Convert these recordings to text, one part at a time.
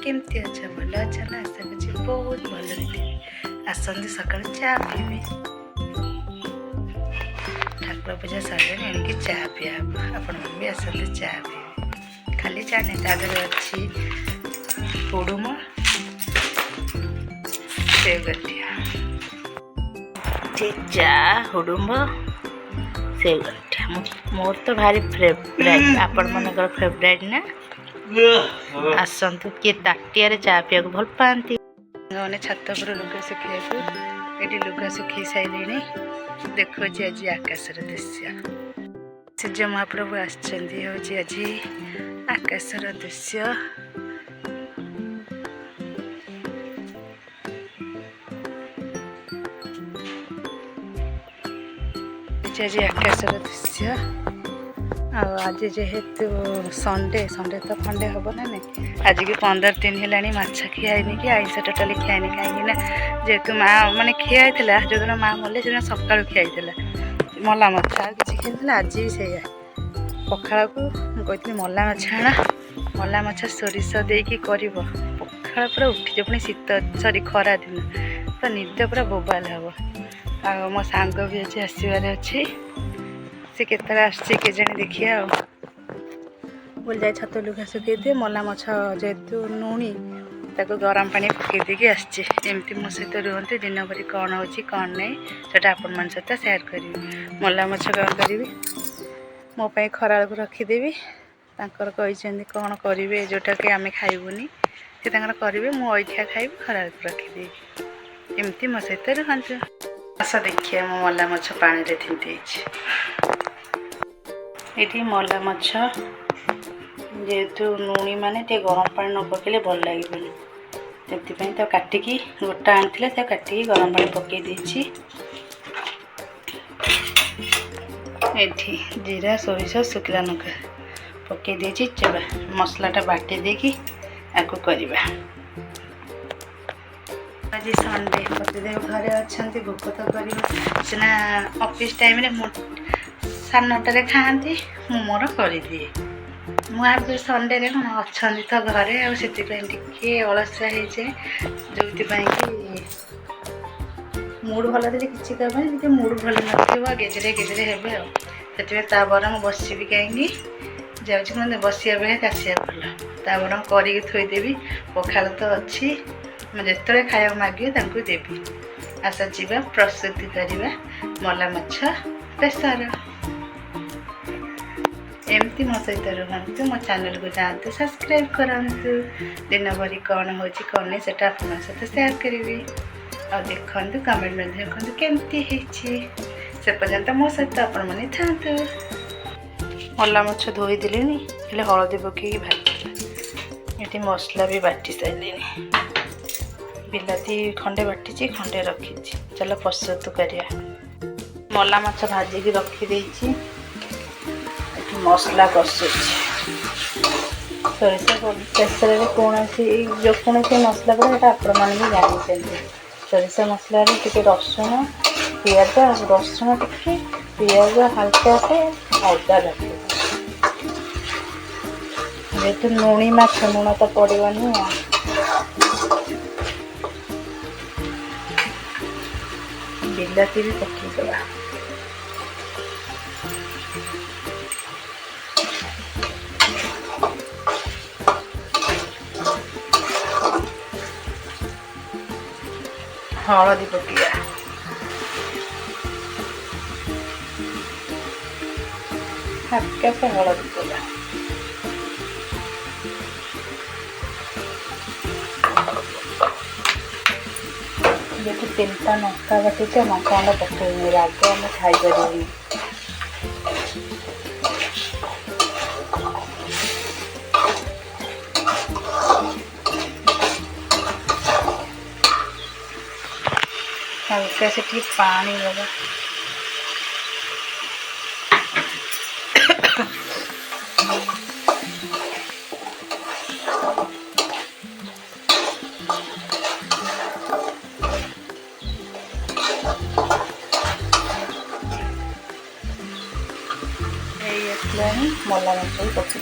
केमती अच्छा भल अच्छा ना आशा करছি बहुत भल आसते सका चा पीबे ठाकुर पूजा सर एणिकी चा पिया आपण भी आसते चा पीबे खाली चा नहीं तादर अच्छी हुडुम सेव गठिया चा हुडुम सेव गठिया मोर तो भारी फेवरेट आपण मनकर फेवरेट ना आसतु किए ताटिया चा पिया भल पाती मैंने छात पर लुगा सुखा ये लुगा सुखी सारे देखो आज आकाशर दृश्य सूर्य महाप्रभु आज आकाशर दृश्य आज आकाशर दृश्य आज जेहेतु संडे तो खंडे हम ना नहीं आज की 15 दिन है माछ खियानी कि आईस टोटाली खियानी कहीं जेहेतु माँ मैंने खिया जो दिन माँ मले से सका खिया मला माछ आ कि खिया आज भी से पखाड़ को मुझे मला माछ आना मला माछ सोरिष देकी कर पखाड़ पूरा उठीज पुणी शीत सरी खरा दिन तो निद पूरा बोबाल हम आ मो सांग भी आज आसबार अच्छे से केतरे आसचे के जाने देखिए बोल जाए छत लुगा सुखी दिए मला माछ जेहेतु नुणी ताको गरम पानी पकई देकी आमती मो सहित रुहते दिन भर कौन हो कौन नहीं सेटा आपण मन सहित सेयार करी मला माछ कौन करी मोपाई खरा को रखीदेवी तांकर कहते कौन करेंगे जोटा कि आम खाइबुनी से करेंगे मुझा खाइबी खरा को रखीदेवी एमती मो सहित रुहतु आस देखिए मो मला माछ पानी रे थिंती ये मला माछ जेहेतु नुणी माने गरम पानी न पकड़े भल लगे से काटिकी गोटा आनी काटिकी गरम पानी पकई देछि जीरा सोरिष शुखला लंका पकई देछि चेबा मसलाटा बाटी देकी आको करवा आज संडे प्रतिदेव घरे अच्छा भोक तो कर सीना ऑफिस टाइम रे 9:30 खाती मोर करदिए मुझे संडे कौन अच्छा तो घरे आती अलसा हो जाए जो मूड भल थे किसी कहीं मूड भल न गेजरे गेजरे हे से बरम बसबी कहीं जाऊँ बसिया बेले काशिया भल बरम करके थोदेवी पखाल तो अच्छी मुझे जो खाया मागे देवी आस जा प्रस्तुति करवा मला माछ बेसर एमती मो सहित रुहतु मो चैनल को जातु सब्सक्राइब करंतु दिन भरी कौन हो कौन नहीं सेटा आप सहित सेयार करी आ देखु कमेंट में देखु केमती से पर्यंत मो सहित आपण मैंने था मला माछ धोई देली हेल्ले हलदी पकई भाजी ये मसला भी बाटी सारे बिलाती खंडे बाटी खंडे रखी चलो प्रस्तुत करिया मला माछ भाजिकी रखी मसला कषुची सोरिष प्रेसर कौन मसला पड़े आपण मैंने भी जानते सोरिष मसला टे रसुण पियाज रसुण टे पियाज हल्का से अदा रखे जेहेतु लुणी माछ लुण तो पड़ोनी बिलाती भी पकईदे हलदी पकईया हल्का से हलदी पड़ा देखो 3टा लंका बाटी लंका पकईनी राग आम खाईपर हल्का से ठीक पानी लगा मला माछ पकड़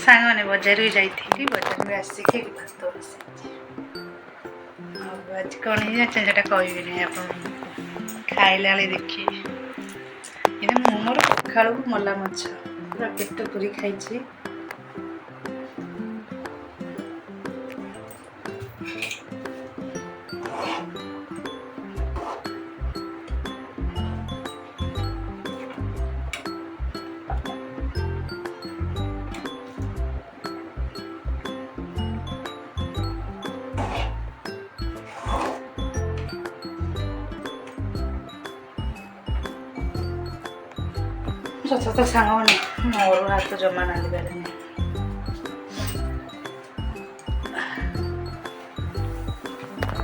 ସାଙ୍ଗମାନେ ବଜାରକୁ ଯାଇଥିଲି ବଜାରରୁ ଆସିକି ଭାତ ବସାଇଛି ଆଉ ଆଜି କ'ଣ ହେଇଛି ସେଟା କହିବିନି ଆପଣଙ୍କୁ ଖାଇଲା ବେଳେ ଦେଖିବି କିନ୍ତୁ ମୁଁ ମୋର ପଖାଳକୁ ମଲା ମାଛ ପୁରା ପେଟ ପୁରି ଖାଇଛି ସତ ସାଙ୍ଗମାନେ ମୋର ହାତ ଜମା ନାଲି ପାରେନି